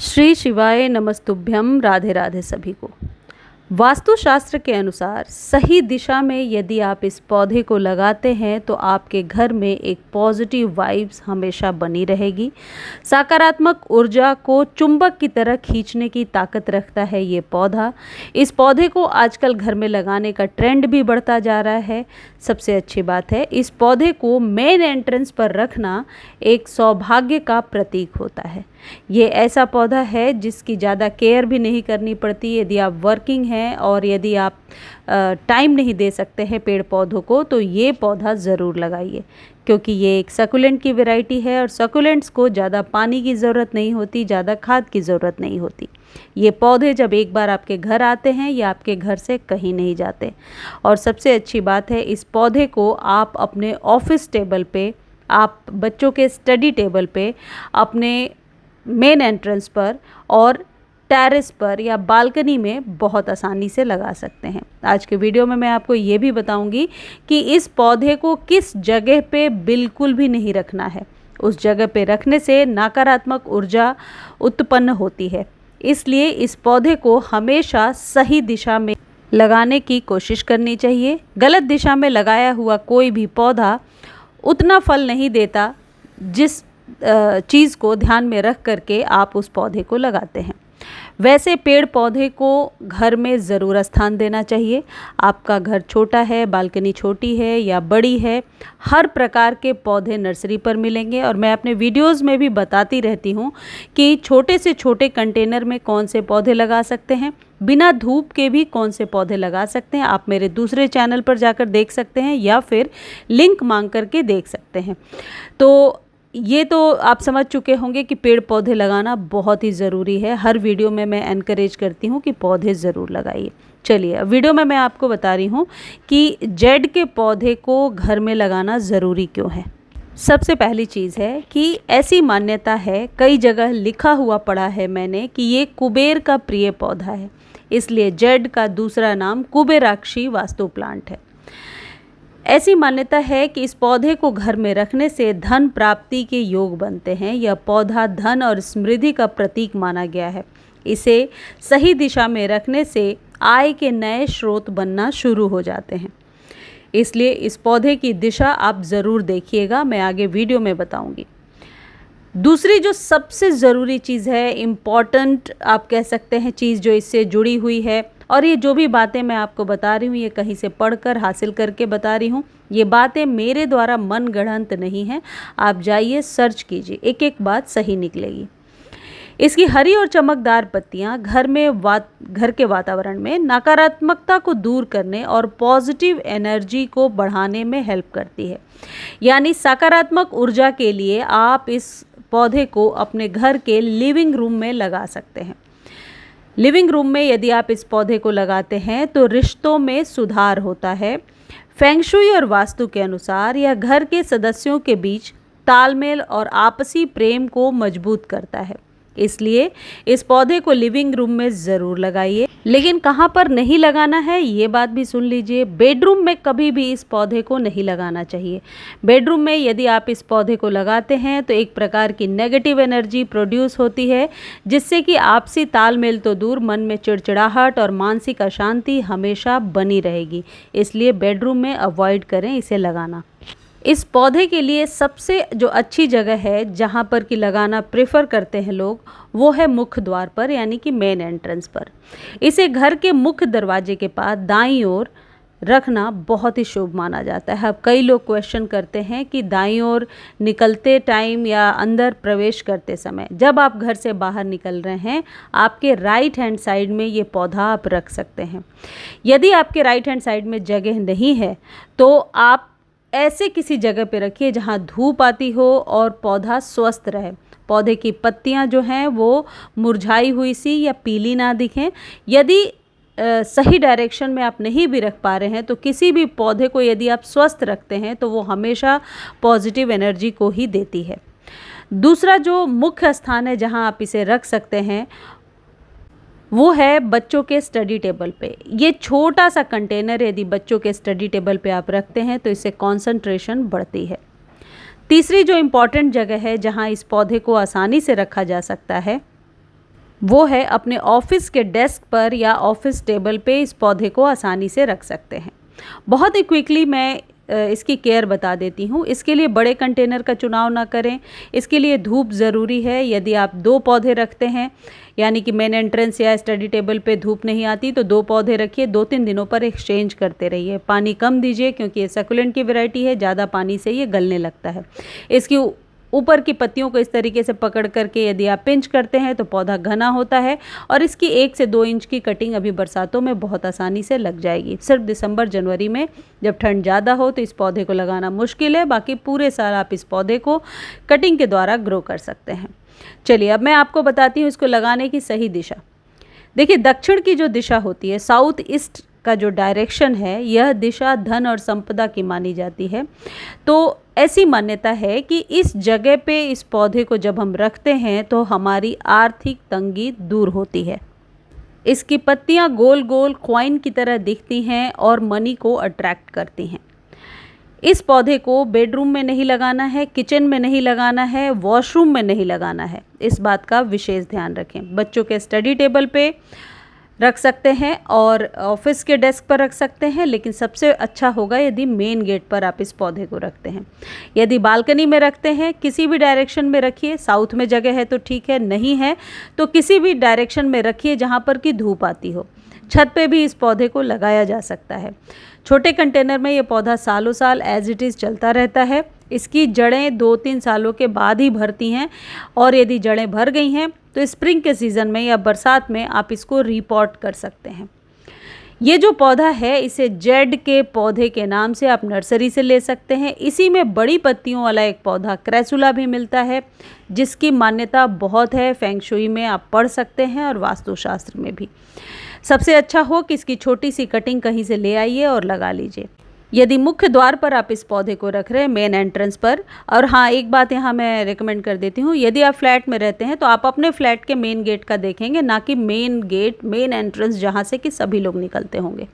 श्री शिवाय नमस्तुभ्यम। राधे राधे सभी को। वास्तुशास्त्र के अनुसार सही दिशा में यदि आप इस पौधे को लगाते हैं तो आपके घर में एक पॉजिटिव वाइब्स हमेशा बनी रहेगी। सकारात्मक ऊर्जा को चुंबक की तरह खींचने की ताकत रखता है ये पौधा। इस पौधे को आजकल घर में लगाने का ट्रेंड भी बढ़ता जा रहा है। सबसे अच्छी बात है, इस पौधे को मेन एंट्रेंस पर रखना एक सौभाग्य का प्रतीक होता है। ये ऐसा पौधा है जिसकी ज़्यादा केयर भी नहीं करनी पड़ती। यदि आप वर्किंग हैं और यदि आप टाइम नहीं दे सकते हैं पेड़ पौधों को, तो ये पौधा ज़रूर लगाइए, क्योंकि ये एक सकुलेंट की वैरायटी है और सकुलेंट्स को ज़्यादा पानी की ज़रूरत नहीं होती, ज़्यादा खाद की ज़रूरत नहीं होती। ये पौधे जब एक बार आपके घर आते हैं, ये आपके घर से कहीं नहीं जाते। और सबसे अच्छी बात है, इस पौधे को आप अपने ऑफिस टेबल पे, आप बच्चों के स्टडी टेबल पे, अपने मेन एंट्रेंस पर और टेरेस पर या बालकनी में बहुत आसानी से लगा सकते हैं। आज के वीडियो में मैं आपको ये भी बताऊंगी कि इस पौधे को किस जगह पे बिल्कुल भी नहीं रखना है। उस जगह पे रखने से नकारात्मक ऊर्जा उत्पन्न होती है, इसलिए इस पौधे को हमेशा सही दिशा में लगाने की कोशिश करनी चाहिए। गलत दिशा में लगाया हुआ कोई भी पौधा उतना फल नहीं देता जिस चीज़ को ध्यान में रख करके आप उस पौधे को लगाते हैं। वैसे पेड़ पौधे को घर में ज़रूर स्थान देना चाहिए। आपका घर छोटा है, बालकनी छोटी है या बड़ी है, हर प्रकार के पौधे नर्सरी पर मिलेंगे। और मैं अपने वीडियोस में भी बताती रहती हूँ कि छोटे से छोटे कंटेनर में कौन से पौधे लगा सकते हैं, बिना धूप के भी कौन से पौधे लगा सकते हैं। आप मेरे दूसरे चैनल पर जाकर देख सकते हैं या फिर लिंक मांग करके देख सकते हैं। तो ये तो आप समझ चुके होंगे कि पेड़ पौधे लगाना बहुत ही ज़रूरी है। हर वीडियो में मैं एनकरेज करती हूँ कि पौधे ज़रूर लगाइए। चलिए, अब वीडियो में मैं आपको बता रही हूँ कि जेड के पौधे को घर में लगाना ज़रूरी क्यों है। सबसे पहली चीज़ है कि ऐसी मान्यता है, कई जगह लिखा हुआ पढ़ा है मैंने, कि ये कुबेर का प्रिय पौधा है, इसलिए जेड का दूसरा नाम कुबेराक्षी वास्तु प्लांट है। ऐसी मान्यता है कि इस पौधे को घर में रखने से धन प्राप्ति के योग बनते हैं। यह पौधा धन और समृद्धि का प्रतीक माना गया है। इसे सही दिशा में रखने से आय के नए स्रोत बनना शुरू हो जाते हैं, इसलिए इस पौधे की दिशा आप ज़रूर देखिएगा। मैं आगे वीडियो में बताऊंगी। दूसरी जो सबसे ज़रूरी चीज़ है, इम्पॉर्टेंट आप कह सकते हैं चीज़ जो इससे जुड़ी हुई है, और ये जो भी बातें मैं आपको बता रही हूँ ये कहीं से पढ़कर हासिल करके बता रही हूँ। ये बातें मेरे द्वारा मन गढ़ंत नहीं है। आप जाइए, सर्च कीजिए, एक एक बात सही निकलेगी। इसकी हरी और चमकदार पत्तियाँ घर के वातावरण में नकारात्मकता को दूर करने और पॉजिटिव एनर्जी को बढ़ाने में हेल्प करती है। यानी सकारात्मक ऊर्जा के लिए आप इस पौधे को अपने घर के लिविंग रूम में लगा सकते हैं। लिविंग रूम में यदि आप इस पौधे को लगाते हैं तो रिश्तों में सुधार होता है। फेंगशुई और वास्तु के अनुसार यह घर के सदस्यों के बीच तालमेल और आपसी प्रेम को मजबूत करता है, इसलिए इस पौधे को लिविंग रूम में ज़रूर लगाइए। लेकिन कहाँ पर नहीं लगाना है ये बात भी सुन लीजिए। बेडरूम में कभी भी इस पौधे को नहीं लगाना चाहिए। बेडरूम में यदि आप इस पौधे को लगाते हैं तो एक प्रकार की नेगेटिव एनर्जी प्रोड्यूस होती है, जिससे कि आपसी तालमेल तो दूर, मन में चिड़चिड़ाहट और मानसिक अशांति हमेशा बनी रहेगी। इसलिए बेडरूम में अवॉइड करें इसे लगाना। इस पौधे के लिए सबसे जो अच्छी जगह है जहाँ पर कि लगाना प्रेफर करते हैं लोग, वो है मुख्य द्वार पर, यानी कि मेन एंट्रेंस पर। इसे घर के मुख्य दरवाजे के पास दाईं ओर रखना बहुत ही शुभ माना जाता है। अब कई लोग क्वेश्चन करते हैं कि दाईं ओर निकलते टाइम या अंदर प्रवेश करते समय, जब आप घर से बाहर निकल रहे हैं, आपके राइट हैंड साइड में ये पौधा आप रख सकते हैं। यदि आपके राइट हैंड साइड में जगह नहीं है तो आप ऐसे किसी जगह पे रखिए जहाँ धूप आती हो और पौधा स्वस्थ रहे। पौधे की पत्तियाँ जो हैं वो मुरझाई हुई सी या पीली ना दिखें। यदि सही डायरेक्शन में आप नहीं भी रख पा रहे हैं तो किसी भी पौधे को यदि आप स्वस्थ रखते हैं तो वो हमेशा पॉजिटिव एनर्जी को ही देती है। दूसरा जो मुख्य स्थान है जहाँ आप इसे रख सकते हैं वो है बच्चों के स्टडी टेबल पे। ये छोटा सा कंटेनर यदि बच्चों के स्टडी टेबल पे आप रखते हैं तो इससे कंसंट्रेशन बढ़ती है। तीसरी जो इम्पॉर्टेंट जगह है जहाँ इस पौधे को आसानी से रखा जा सकता है वो है अपने ऑफिस के डेस्क पर या ऑफिस टेबल पे इस पौधे को आसानी से रख सकते हैं। बहुत ही क्विकली मैं इसकी केयर बता देती हूँ। इसके लिए बड़े कंटेनर का चुनाव ना करें। इसके लिए धूप ज़रूरी है। यदि आप 2 पौधे रखते हैं, यानी कि मेन एंट्रेंस या स्टडी टेबल पे धूप नहीं आती, तो 2 पौधे रखिए। 2-3 दिनों पर एक्सचेंज करते रहिए। पानी कम दीजिए क्योंकि ये सकुलेंट की वैरायटी है, ज़्यादा पानी से ये गलने लगता है। इसकी ऊपर की पत्तियों को इस तरीके से पकड़ करके यदि आप पिंच करते हैं तो पौधा घना होता है और इसकी 1 से 2 इंच की कटिंग अभी बरसातों में बहुत आसानी से लग जाएगी। सिर्फ दिसंबर जनवरी में जब ठंड ज़्यादा हो तो इस पौधे को लगाना मुश्किल है, बाकी पूरे साल आप इस पौधे को कटिंग के द्वारा ग्रो कर सकते हैं। चलिए अब मैं आपको बताती हूँ इसको लगाने की सही दिशा। देखिए, दक्षिण की जो दिशा होती है, साउथ ईस्ट का जो डायरेक्शन है, यह दिशा धन और संपदा की मानी जाती है। तो ऐसी मान्यता है कि इस जगह पे इस पौधे को जब हम रखते हैं तो हमारी आर्थिक तंगी दूर होती है। इसकी पत्तियां गोल गोल कॉइन की तरह दिखती हैं और मनी को अट्रैक्ट करती हैं। इस पौधे को बेडरूम में नहीं लगाना है, किचन में नहीं लगाना है, वॉशरूम में नहीं लगाना है। इस बात का विशेष ध्यान रखें। बच्चों के स्टडी टेबल पे रख सकते हैं और ऑफिस के डेस्क पर रख सकते हैं, लेकिन सबसे अच्छा होगा यदि मेन गेट पर आप इस पौधे को रखते हैं। यदि बालकनी में रखते हैं, किसी भी डायरेक्शन में रखिए। साउथ में जगह है तो ठीक है, नहीं है तो किसी भी डायरेक्शन में रखिए जहाँ पर कि धूप आती हो। छत पे भी इस पौधे को लगाया जा सकता है। छोटे कंटेनर में ये पौधा सालों साल एज इट इज़ चलता रहता है। इसकी जड़ें 2-3 सालों के बाद ही भरती हैं और यदि जड़ें भर गई हैं तो स्प्रिंग के सीज़न में या बरसात में आप इसको रीपॉट कर सकते हैं। ये जो पौधा है इसे जेड के पौधे के नाम से आप नर्सरी से ले सकते हैं। इसी में बड़ी पत्तियों वाला एक पौधा क्रेसुला भी मिलता है, जिसकी मान्यता बहुत है। फेंग शुई में आप पढ़ सकते हैं और वास्तुशास्त्र में भी। सबसे अच्छा हो कि इसकी छोटी सी कटिंग कहीं से ले आइए और लगा लीजिए। यदि मुख्य द्वार पर आप इस पौधे को रख रहे हैं, मेन एंट्रेंस पर, और हाँ एक बात यहाँ मैं रिकमेंड कर देती हूँ, यदि आप फ्लैट में रहते हैं तो आप अपने फ्लैट के मेन गेट का देखेंगे, ना कि मेन गेट मेन एंट्रेंस जहाँ से कि सभी लोग निकलते होंगे।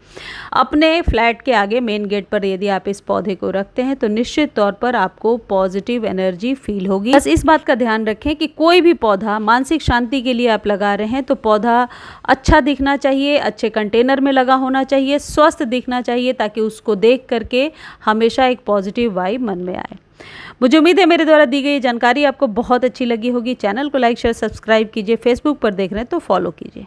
अपने फ्लैट के आगे मेन गेट पर यदि आप इस पौधे को रखते हैं तो निश्चित तौर पर आपको पॉजिटिव एनर्जी फील होगी। बस इस बात का ध्यान रखें कि कोई भी पौधा मानसिक शांति के लिए आप लगा रहे हैं तो पौधा अच्छा दिखना चाहिए, अच्छे कंटेनर में लगा होना चाहिए, स्वस्थ दिखना चाहिए, ताकि उसको देख करके हमेशा एक पॉजिटिव वाइब मन में आए। मुझे उम्मीद है मेरे द्वारा दी गई जानकारी आपको बहुत अच्छी लगी होगी। चैनल को लाइक शेयर सब्सक्राइब कीजिए। फेसबुक पर देख रहे हैं तो फॉलो कीजिए।